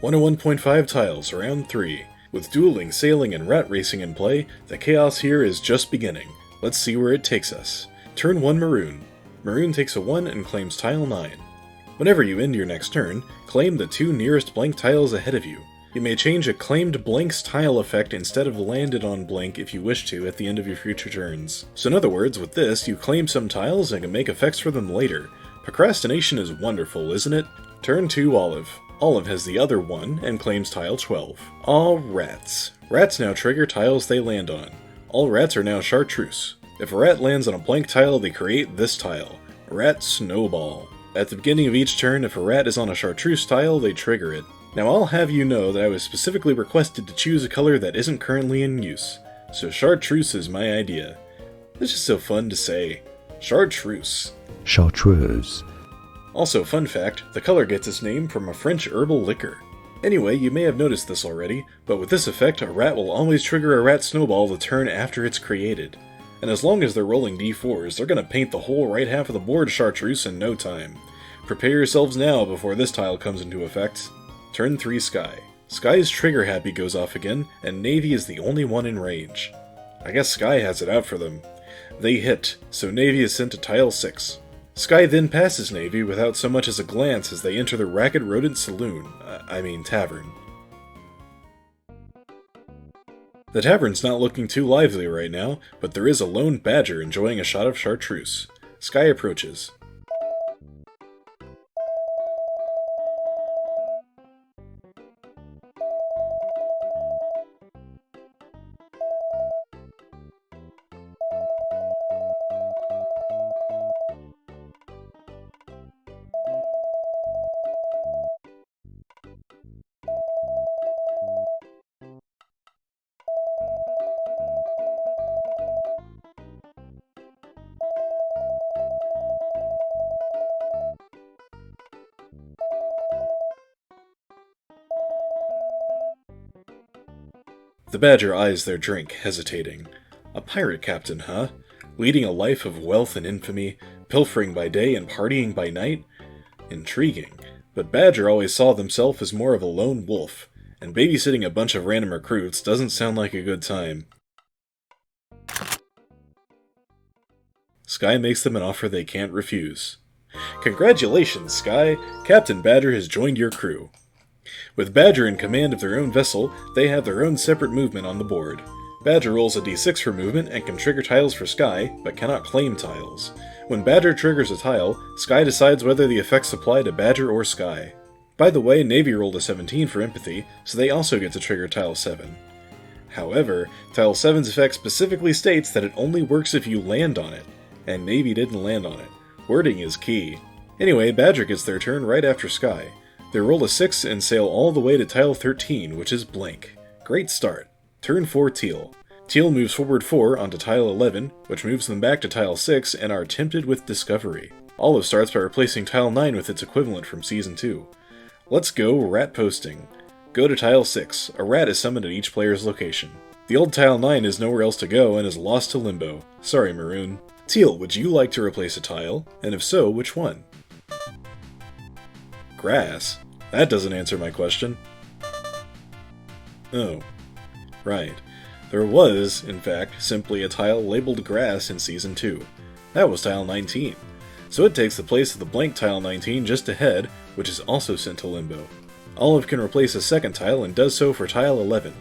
101.5 tiles, round 3. With dueling, sailing, and rat racing in play, the chaos here is just beginning. Let's see where it takes us. Turn 1 Maroon. Maroon takes a 1 and claims tile 9. Whenever you end your next turn, claim the 2 nearest blank tiles ahead of you. You may change a claimed blank's tile effect instead of landed on blank if you wish to at the end of your future turns. So in other words, with this, you claim some tiles and can make effects for them later. Procrastination is wonderful, isn't it? Turn 2 Olive. Olive has the other 1 and claims tile 12. All rats. Rats now trigger tiles they land on. All rats are now chartreuse. If a rat lands on a blank tile, they create this tile. Rat Snowball. At the beginning of each turn, if a rat is on a chartreuse tile, they trigger it. Now I'll have you know that I was specifically requested to choose a color that isn't currently in use. So chartreuse is my idea. It's just so fun to say. Chartreuse. Chartreuse. Also, fun fact, the color gets its name from a French herbal liquor. Anyway, you may have noticed this already, but with this effect, a rat will always trigger a rat snowball the turn after it's created. And as long as they're rolling d4s, they're gonna paint the whole right half of the board chartreuse in no time. Prepare yourselves now before this tile comes into effect. Turn 3 Sky. Sky's trigger happy goes off again, and Navy is the only one in range. I guess Sky has it out for them. They hit, so Navy is sent to tile 6. Sky then passes Navy without so much as a glance as they enter the Ragged Rodent Saloon, Tavern. The tavern's not looking too lively right now, but there is a lone badger enjoying a shot of chartreuse. Sky approaches. The badger eyes their drink, hesitating. A pirate captain, huh? Leading a life of wealth and infamy, pilfering by day and partying by night? Intriguing. But Badger always saw himself as more of a lone wolf, and babysitting a bunch of random recruits doesn't sound like a good time. Sky makes them an offer they can't refuse. Congratulations, Sky! Captain Badger has joined your crew. With Badger in command of their own vessel, they have their own separate movement on the board. Badger rolls a d6 for movement and can trigger tiles for Sky, but cannot claim tiles. When Badger triggers a tile, Sky decides whether the effects apply to Badger or Sky. By the way, Navy rolled a 17 for empathy, so they also get to trigger tile 7. However, tile 7's effect specifically states that it only works if you land on it, and Navy didn't land on it. Wording is key. Anyway, Badger gets their turn right after Sky. They roll a 6 and sail all the way to tile 13, which is blank. Great start. Turn 4 Teal. Teal moves forward 4 onto tile 11, which moves them back to tile 6 and are tempted with Discovery. Olive starts by replacing tile 9 with its equivalent from Season 2. Let's go rat posting. Go to tile 6. A rat is summoned at each player's location. The old tile 9 is nowhere else to go and is lost to limbo. Sorry, Maroon. Teal, would you like to replace a tile? And if so, which one? Grass? That doesn't answer my question. Oh. Right. There was, in fact, simply a tile labeled grass in Season 2. That was tile 19. So it takes the place of the blank tile 19 just ahead, which is also sent to limbo. Olive can replace a second tile and does so for tile 11.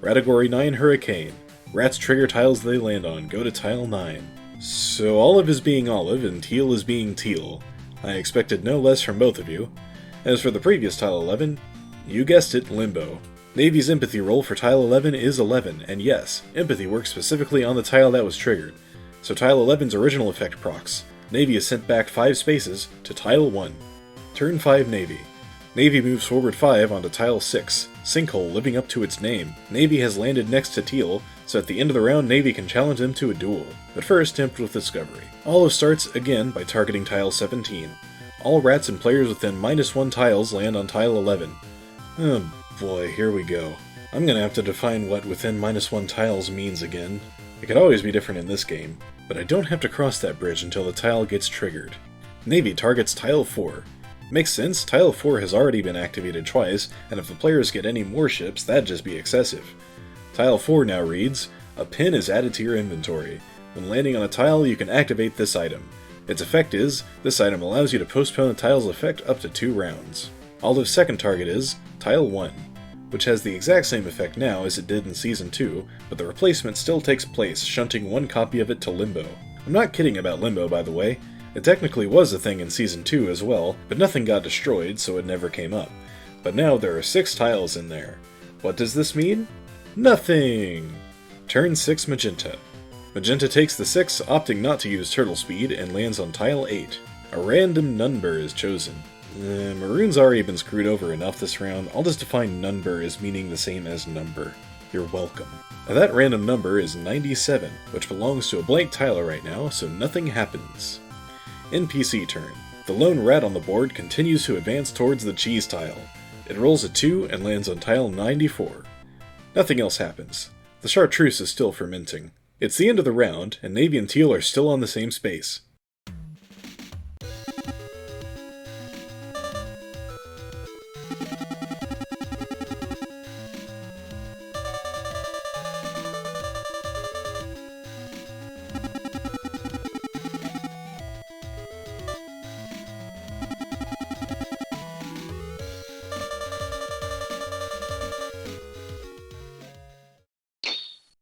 Category 9 Hurricane. Rats trigger tiles they land on. Go to tile 9. So Olive is being Olive and Teal is being Teal. I expected no less from both of you. As for the previous tile 11, you guessed it, Limbo. Navy's empathy roll for tile 11 is 11, and yes, empathy works specifically on the tile that was triggered. So tile 11's original effect procs. Navy is sent back 5 spaces to tile 1. Turn 5 Navy. Navy moves forward 5 onto tile 6, Sinkhole living up to its name. Navy has landed next to Teal, so at the end of the round Navy can challenge them to a duel. But first, tempt with Discovery. Olive starts again by targeting tile 17. All rats and players within -1 tiles land on tile 11. Oh boy, here we go. I'm gonna have to define what within -1 tiles means again. It could always be different in this game, but I don't have to cross that bridge until the tile gets triggered. Navy targets tile 4. Makes sense, Tile 4 has already been activated twice, and if the players get any more ships, that'd just be excessive. Tile 4 now reads, a pin is added to your inventory. When landing on a tile, you can activate this item. Its effect is, this item allows you to postpone a tile's effect up to 2 rounds. Olive's second target is Tile 1, which has the exact same effect now as it did in Season 2, but the replacement still takes place, shunting 1 copy of it to Limbo. I'm not kidding about Limbo, by the way. It technically was a thing in Season 2 as well, but nothing got destroyed, so it never came up. But now there are 6 tiles in there. What does this mean? Nothing! Turn 6 Magenta. Magenta takes the 6, opting not to use turtle speed, and lands on Tile 8. A random number is chosen. Maroon's already been screwed over enough this round, I'll just define number as meaning the same as number. You're welcome. Now that random number is 97, which belongs to a blank tile right now, so nothing happens. NPC turn. The lone rat on the board continues to advance towards the cheese tile. It rolls a 2 and lands on Tile 94. Nothing else happens. The chartreuse is still fermenting. It's the end of the round, and Navy and Teal are still on the same space.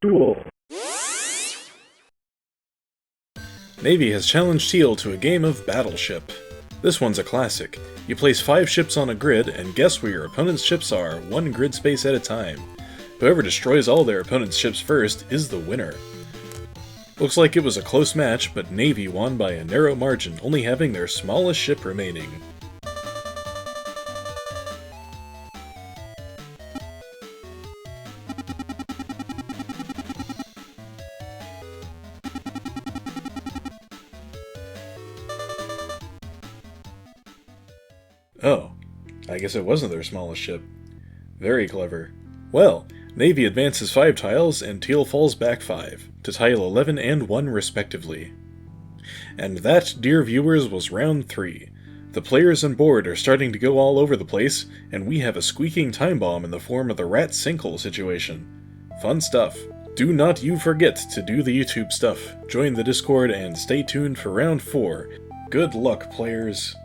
Duel. Navy has challenged Teal to a game of Battleship. This one's a classic. You place 5 ships on a grid and guess where your opponent's ships are, 1 grid space at a time. Whoever destroys all their opponent's ships first is the winner. Looks like it was a close match, but Navy won by a narrow margin, only having their smallest ship remaining. Oh, I guess it wasn't their smallest ship. Very clever. Well, Navy advances 5 tiles and Teal falls back 5, to Tile 11 and 1 respectively. And that, dear viewers, was round 3. The players on board are starting to go all over the place, and we have a squeaking time bomb in the form of the rat sinkhole situation. Fun stuff. Do not you forget to do the YouTube stuff, join the Discord, and stay tuned for round 4. Good luck, players.